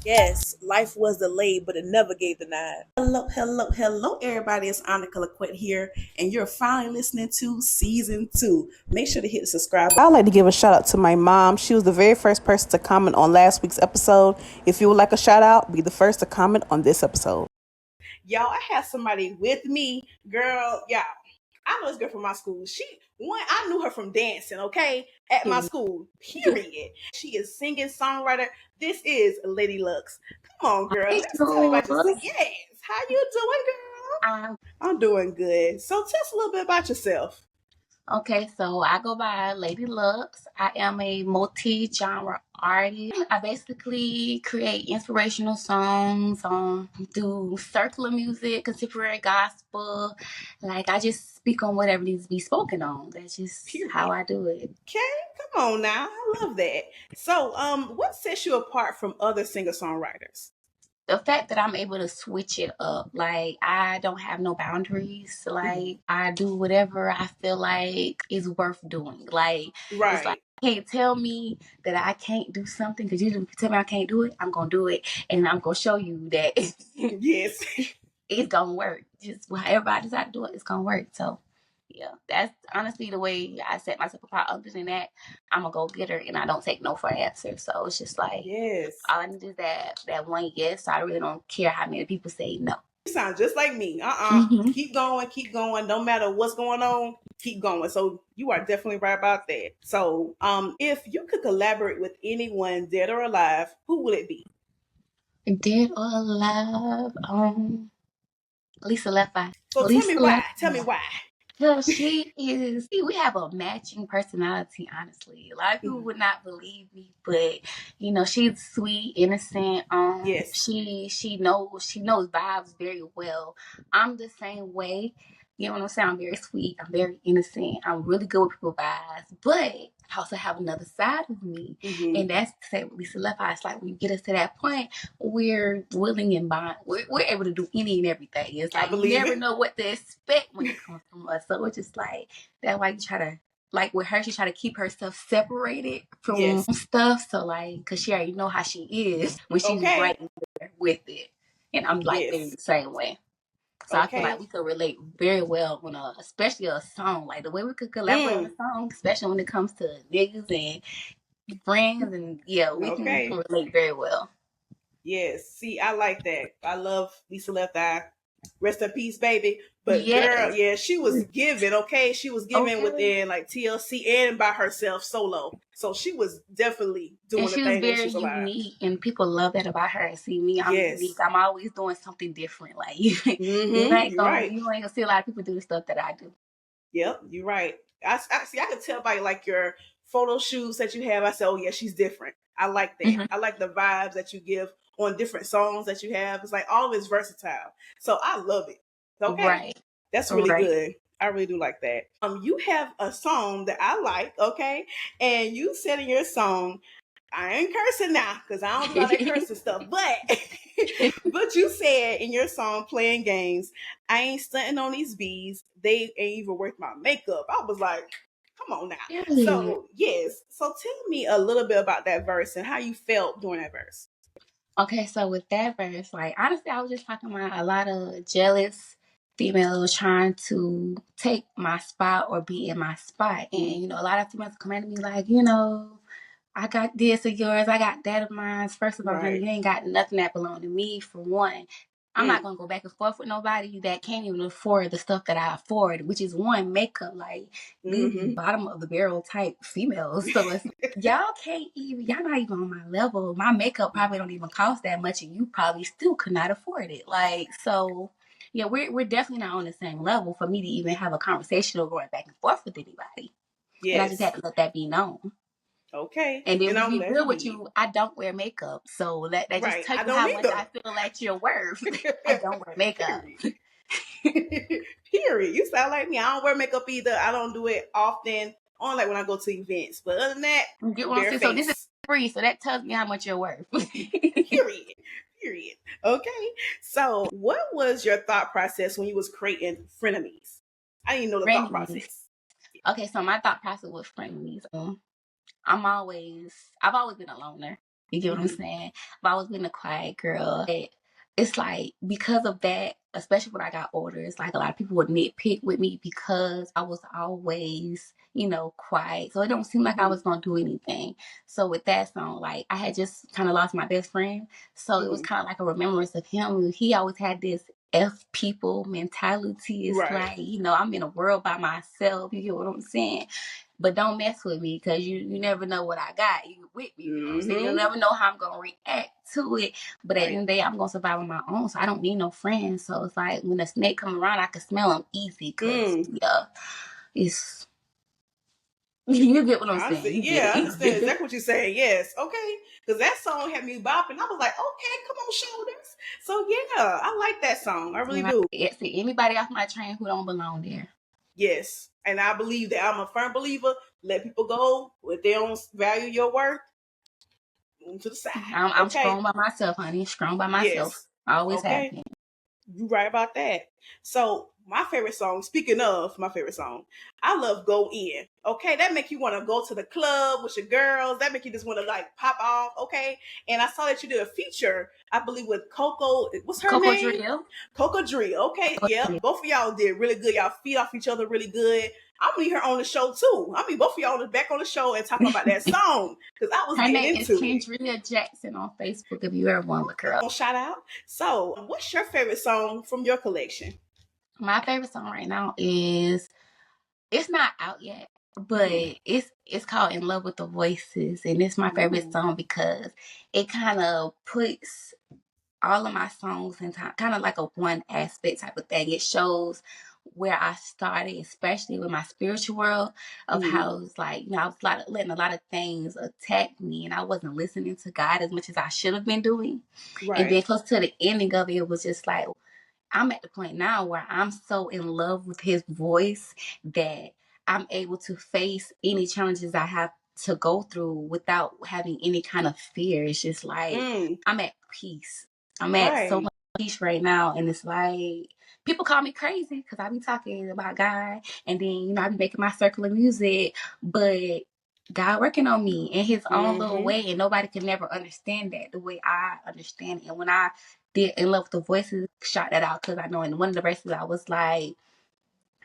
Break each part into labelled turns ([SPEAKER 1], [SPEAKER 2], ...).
[SPEAKER 1] Yes, life was delayed, but it never gave the nod. Hello, everybody. It's Annika LaQuette here, and you're finally listening to season 2. Make sure to hit the subscribe button. I'd like to give a shout out to my mom. She was the very first person to comment on last week's episode. If you would like a shout out, be the first to comment on this episode. Y'all, I have somebody with me. Girl, y'all, I know this girl from my school. I knew her from dancing, okay, at my school, period. She is singing, songwriter. This is Lady Lux. Come on, girl.
[SPEAKER 2] Hey,
[SPEAKER 1] Let's tell me about yourself. Yes. How you doing, girl? I'm doing good. So tell us a little bit about yourself.
[SPEAKER 2] Okay, so I go by Lady Lux. I am a multi-genre artist. I basically create inspirational songs, do circular music, contemporary gospel. Like, I just speak on whatever needs to be spoken on. That's just how I do it.
[SPEAKER 1] Okay, come on now. I love that. So, what sets you apart from other singer-songwriters?
[SPEAKER 2] The fact that I'm able to switch it up, like I don't have no boundaries. Like I do whatever I feel like is worth doing. Like it's like you can't tell me that I can't do something because you tell me I can't do it. I'm gonna do it, and I'm gonna show you that
[SPEAKER 1] yes,
[SPEAKER 2] it's gonna work. Just however I decide to do it, it's gonna work. So. Yeah, that's honestly the way I set myself apart. Other than that, I'm a go-getter and I don't take no for an answer. So it's just like, all I need is that one yes. So I really don't care how many people say no.
[SPEAKER 1] You sound just like me. Keep going. No matter what's going on, keep going. So you are definitely right about that. So, if you could collaborate with anyone, dead or alive, who would it be?
[SPEAKER 2] Dead or alive? Lisa Left Eye.
[SPEAKER 1] So tell me why.
[SPEAKER 2] Because she is, see, we have a matching personality, honestly. A lot of people would not believe me, but you know, she's sweet, innocent.
[SPEAKER 1] Yes.
[SPEAKER 2] She knows vibes very well. I'm the same way. You know what I'm saying? I'm very sweet. I'm very innocent. I'm really good with people vibes, but I also have another side of me, and that's the same with Lisa Left Eye. It's like when you get us to that point, we're willing and bond. We're able to do any and everything. It's like you never know what to expect when it comes from us. So it's just like that's why you try to. Like with her, she try to keep herself separated from stuff. So like, cause she already know how she is when she's right there with it, and I'm like the same way. So I feel like we could relate very well on especially a song, like the way we could collaborate on a song, especially when it comes to niggas and friends, and yeah, we can relate very well.
[SPEAKER 1] Yes, see, I like that. I love Lisa Left Eye. Rest in peace, baby. But girl, yeah, she was giving, okay? She was giving within like TLC and by herself solo. So she was definitely doing the thing.
[SPEAKER 2] And she was very unique, and people love that about her. See me, I'm unique. I'm always doing something different. Like you ain't gonna see a lot of people do the stuff that I do.
[SPEAKER 1] Yep, you're right. I see. I could tell by like your photo shoots that you have. I said, oh yeah, she's different. I like that. I like the vibes that you give on different songs that you have. It's like all is versatile. So I love it. Okay. That's really good. I really do like that. You have a song that I like, okay? And you said in your song, I ain't cursing now because I don't do all that cursing stuff, but you said in your song Playing Games, I ain't stunting on these bees. They ain't even worth my makeup. I was like, come on now. So yes. So tell me a little bit about that verse and how you felt during that verse.
[SPEAKER 2] Okay, so with that verse, like honestly, I was just talking about a lot of jealous females trying to take my spot or be in my spot. And you know, a lot of females come at me like, you know, I got this of yours, I got that of mine. First of all, honey, you ain't got nothing that belong to me for one. I'm not gonna go back and forth with nobody that can't even afford the stuff that I afford, which is one, makeup, like bottom of the barrel type females. So it's y'all can't even, y'all not even on my level. My makeup probably don't even cost that much, and you probably still could not afford it. Like, so yeah, we're definitely not on the same level for me to even have a conversation or going back and forth with anybody. And I just had to let that be known.
[SPEAKER 1] Okay.
[SPEAKER 2] And then to be real with you, I don't wear makeup. So that just tells you how much I feel like you're worth. I don't wear makeup.
[SPEAKER 1] Period. You sound like me. I don't wear makeup either. I don't do it often. Only like when I go to events. But other than that,
[SPEAKER 2] get what I'm saying? So this is free. So that tells me how much you're worth.
[SPEAKER 1] Period. Okay. So what was your thought process when you was creating Frenemies? I didn't know the thought process.
[SPEAKER 2] Okay, so my thought process with Frenemies. I've always been a loner. You get what I'm saying? I've always been a quiet girl. It's like, because of that, especially when I got older, it's like a lot of people would nitpick with me because I was always, quiet. So it don't seem like I was going to do anything. So with that song, like, I had just kind of lost my best friend. So it was kind of like a remembrance of him. He always had this F people mentality. It's like, I'm in a world by myself. You get what I'm saying? But don't mess with me, because you never know what I got. You with me, you know what I'm saying? You never know how I'm going to react to it. But at the end of the day, I'm going to survive on my own, so I don't need no friends. So it's like, when a snake come around, I can smell him easy, because, it's... You get what I'm saying?
[SPEAKER 1] I understand exactly what you're saying. Yes, okay. Because that song had me bopping. I was like, okay, come on, shoulders. So yeah, I like that song. I really do.
[SPEAKER 2] See, anybody off my train who don't belong there.
[SPEAKER 1] Yes, and I believe that. I'm a firm believer. Let people go if they don't value your worth. Move to the side.
[SPEAKER 2] I'm strong by myself, honey. Strong by myself.
[SPEAKER 1] Yes.
[SPEAKER 2] Always have been.
[SPEAKER 1] You right about that. So my favorite song, speaking of my favorite song, I love Go In. Okay, that make you want to go to the club with your girls. That make you just want to like pop off. Okay, and I saw that you did a feature, I believe, with Coco. What's her name?
[SPEAKER 2] Drill.
[SPEAKER 1] Coco Drill. Okay, yeah, both of y'all did really good. Y'all feed off each other really good. I'm gonna need her on the show too. I mean, both of y'all back on the show and talking about that song, because I was getting into it. Her name is
[SPEAKER 2] Kendria Jackson on Facebook, if you ever want to look her up.
[SPEAKER 1] Shout out. So, what's your favorite song from your collection?
[SPEAKER 2] My favorite song right now is, it's not out yet, but it's called In Love with the Voices, and it's my favorite song because it kind of puts all of my songs in kind of like a one aspect type of thing. It shows where I started, especially with my spiritual world, of how it's like, I was letting a lot of things attack me, and I wasn't listening to God as much as I should have been doing. Right. And then close to the ending of it, it was just like, I'm at the point now where I'm so in love with his voice that I'm able to face any challenges I have to go through without having any kind of fear. It's just like, I'm at peace. I'm at so much peace right now. And it's like, people call me crazy because I be talking about God, and then, I be making my circle of music, but God working on me in his own little way, and nobody can never understand that the way I understand it. And when I did In Love with the Voices, shot that out, because I know in one of the verses I was like,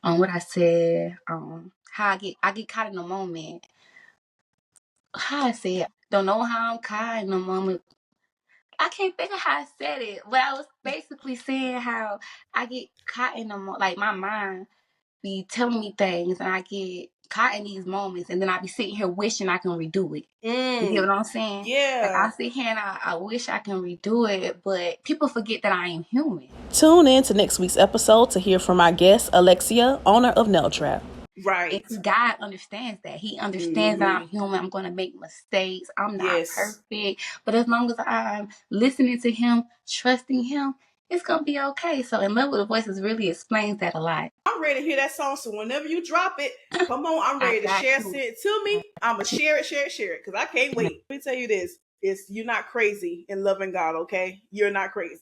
[SPEAKER 2] what I said, how I get caught in the moment. How I said, don't know how I'm caught in the moment. I can't think of how I said it, but I was basically saying how I get caught in the moment, like my mind be telling me things, and I get caught in these moments, and then I be sitting here wishing I can redo it. You get what I'm saying?
[SPEAKER 1] Yeah.
[SPEAKER 2] Like, I sit here and I wish I can redo it, but people forget that I am human.
[SPEAKER 3] Tune in to next week's episode to hear from our guest, Alexia, owner of Nail Trap.
[SPEAKER 1] Right.
[SPEAKER 2] And God understands that. He understands that I'm human. I'm going to make mistakes. I'm not perfect. But as long as I'm listening to him, trusting him, it's going to be okay. So In Love with the Voices really explains that a lot.
[SPEAKER 1] I'm ready to hear that song. So whenever you drop it, come on. I'm ready to share it to me. I'm going to share it. Because I can't wait. Let me tell you this. You're not crazy in loving God, okay? You're not crazy.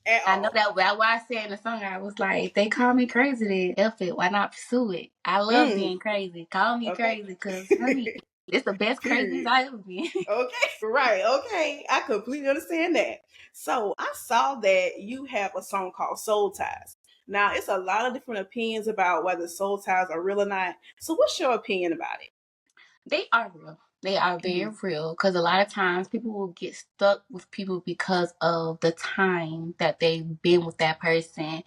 [SPEAKER 2] I know that. That's why I said in the song, I was like, if they call me crazy, then F it. Why not pursue it? I love being crazy. Call me crazy, because honey, it's the best crazies I ever been.
[SPEAKER 1] Okay, right. Okay, I completely understand that. So I saw that you have a song called Soul Ties. Now, it's a lot of different opinions about whether soul ties are real or not. So what's your opinion about it?
[SPEAKER 2] They are real. They are very real, because a lot of times people will get stuck with people because of the time that they've been with that person,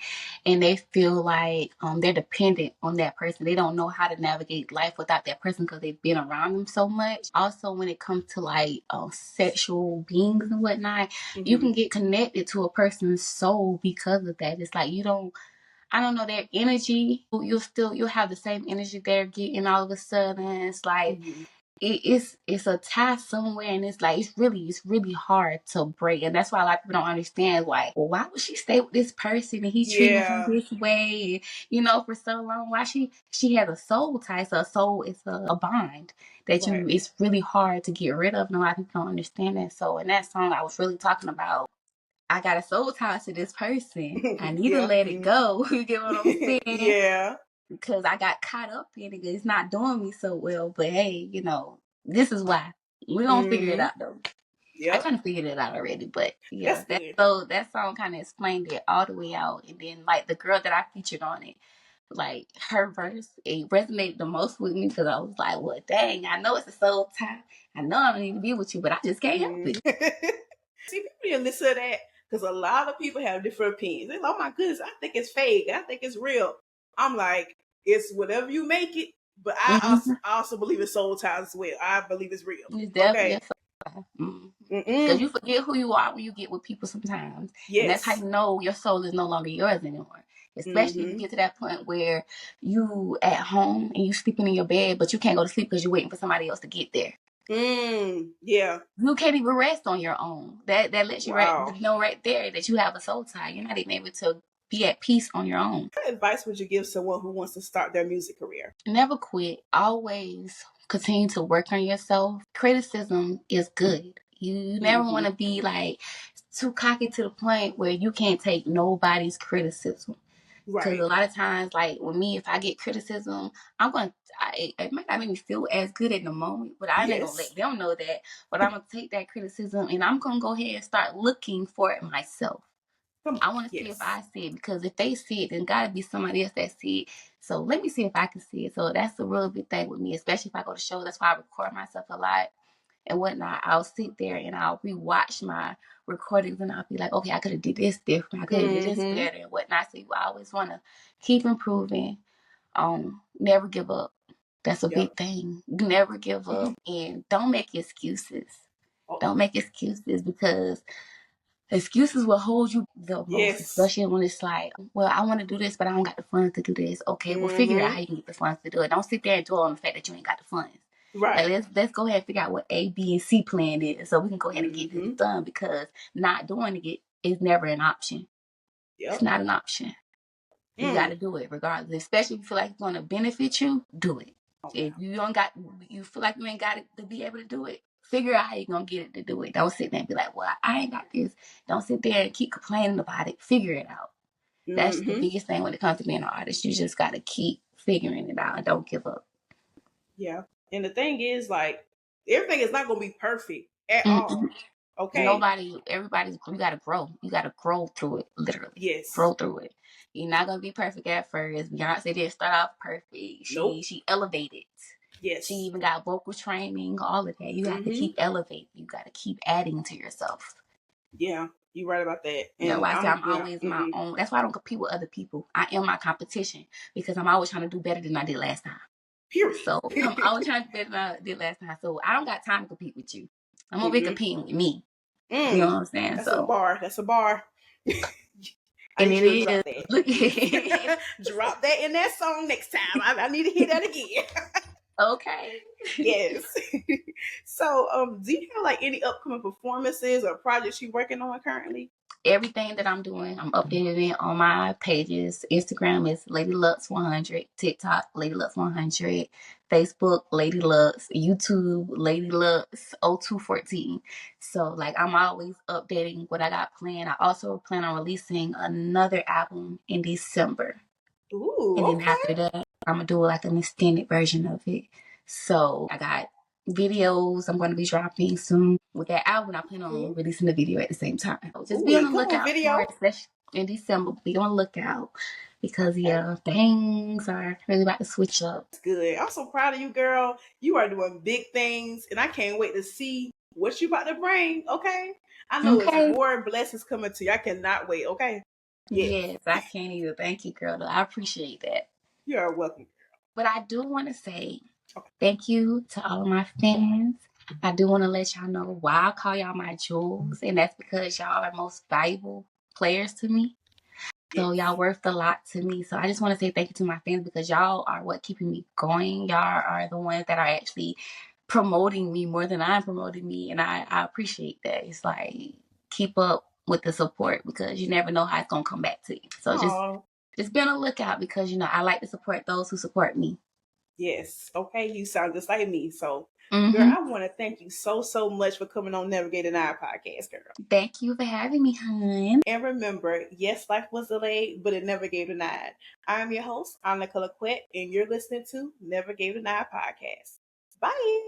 [SPEAKER 2] and they feel like they're dependent on that person. They don't know how to navigate life without that person because they've been around them so much. Also, when it comes to like sexual beings and whatnot, you can get connected to a person's soul because of that. It's like I don't know, their energy. You'll have the same energy they're getting all of a sudden. It's like it's a tie somewhere, and it's like it's really hard to break. And that's why a lot of people don't understand, like, well, why would she stay with this person and he treating her this way, for so long? Why she has a soul tie. So a soul is a bond that it's really hard to get rid of, and a lot of people don't understand that. So in that song, I was really talking about, I got a soul tie to this person. I need to let it go. You get what I'm saying?
[SPEAKER 1] Yeah.
[SPEAKER 2] Because I got caught up in it. It's not doing me so well. But hey, this is why. We're going to figure it out, though. I
[SPEAKER 1] Yep.
[SPEAKER 2] kind of figured it out already, but yeah,
[SPEAKER 1] That's good.
[SPEAKER 2] that song kind of explained it all the way out. And then like the girl that I featured on it, like her verse, it resonated the most with me because I was like, well, dang, I know it's a soul tie. I know I don't need to be with you, but I just can't help it.
[SPEAKER 1] See, people need to listen to that because a lot of people have different opinions. They're like, oh my goodness, I think it's fake. I think it's real. I'm like, it's whatever you make it. But I also believe in soul ties as well. I believe it's real.
[SPEAKER 2] It's definitely
[SPEAKER 1] Okay.
[SPEAKER 2] a soul tie. Because you forget who you are when you get with people sometimes.
[SPEAKER 1] Yes.
[SPEAKER 2] And that's how you know your soul is no longer yours anymore. Especially if you get to that point where you at home and you sleeping in your bed, but you can't go to sleep because you're waiting for somebody else to get there.
[SPEAKER 1] Yeah.
[SPEAKER 2] You can't even rest on your own. That lets you know right there that you have a soul tie. You're not even able to be at peace on your own.
[SPEAKER 1] What advice would you give someone who wants to start their music career?
[SPEAKER 2] Never quit. Always continue to work on yourself. Criticism is good. You never want to be like too cocky to the point where you can't take nobody's criticism. Because a lot of times, like with me, if I get criticism, it might not make me feel as good in the moment, but I ain't gonna let them know that. But I'm gonna take that criticism and I'm gonna go ahead and start looking for it myself. I want to see if I see it, because if they see it, then gotta be somebody else that see it. So let me see if I can see it. So that's the real big thing with me, especially if I go to shows. That's why I record myself a lot and whatnot. I'll sit there and I'll rewatch my recordings and I'll be like, okay, I could have did this different. I could have did this better and whatnot. So you always want to keep improving. Never give up. That's a big thing. Never give up and don't make excuses. Don't make excuses, because excuses will hold you the most, especially when it's like, well, I want to do this, but I don't got the funds to do this. Okay, well, figure out how you can get the funds to do it. Don't sit there and dwell on the fact that you ain't got the funds. Right. Like, let's go ahead and figure out what A, B, and C plan is, so we can go ahead and get this done, because not doing it is never an option. It's not an option. You got to do it regardless, especially if you feel like it's going to benefit you, do it. If you feel like you ain't got it to be able to do it, figure out how you're going to get it to do it. Don't sit there and be like, well, I ain't got this. Don't sit there and keep complaining about it. Figure it out. That's the biggest thing when it comes to being an artist. You just got to keep figuring it out and don't give up.
[SPEAKER 1] Yeah. And the thing is, like, everything is not going to be perfect at all. Okay.
[SPEAKER 2] Everybody's, you got to grow. You got to grow through it, literally. Yes. Grow through it. You're not going to be perfect at first. Beyonce didn't start off perfect. She elevated. Yes. She even got vocal training, all of that. You have to keep elevating. You got to keep adding to yourself. Yeah, you're right about that. And
[SPEAKER 1] yeah,
[SPEAKER 2] why I say I'm always my own. That's why I don't compete with other people. I am my competition, because I'm always trying to do better than I did last time. Period. So I'm always trying to do better than I did last time. So I don't got time to compete with you. I'm gonna be competing with me. You know what I'm saying?
[SPEAKER 1] That's a bar. That's a bar.
[SPEAKER 2] And it is.
[SPEAKER 1] Drop that in that song next time. I need to hear that again.
[SPEAKER 2] Okay.
[SPEAKER 1] Yes. So, do you have like any upcoming performances or projects you're working on currently?
[SPEAKER 2] Everything that I'm doing, I'm updating it on my pages. Instagram is Lady Lux 100, TikTok Lady Lux 100, Facebook Lady Lux, YouTube Lady Lux 0214. So like I'm always updating what I got planned. I also plan on releasing another album in December.
[SPEAKER 1] Ooh,
[SPEAKER 2] and then after that, I'm gonna do like an extended version of it. So I got videos I'm going to be dropping soon. With that album, I plan on releasing the video at the same time. So just be on the lookout for it, especially in December. Be on the lookout, because things are really about to switch up.
[SPEAKER 1] That's good. I'm so proud of you, girl. You are doing big things, and I can't wait to see what you about to bring. Okay, I know it's more blessings coming to you. I cannot wait. Okay.
[SPEAKER 2] Yes, I can't either. Thank you, girl. I appreciate that.
[SPEAKER 1] You are welcome, girl.
[SPEAKER 2] But I do want to say thank you to all of my fans. I do want to let y'all know why I call y'all my jewels, and that's because y'all are most valuable players to me. So y'all worth a lot to me. So I just want to say thank you to my fans, because y'all are what keeping me going. Y'all are the ones that are actually promoting me more than I'm promoting me, and I appreciate that. It's like, keep up with the support, because you never know how it's gonna come back to you. So just be on the lookout, because I like to support those who support me.
[SPEAKER 1] Yes. Okay. You sound just like me. So, girl, I want to thank you so much for coming on Never Gave Denied podcast, girl.
[SPEAKER 2] Thank you for having me, hon.
[SPEAKER 1] And remember, yes, life was delayed, but it never gave denied. I'm your host, Anna Colaquette, and you're listening to Never Gave Denied podcast. Bye.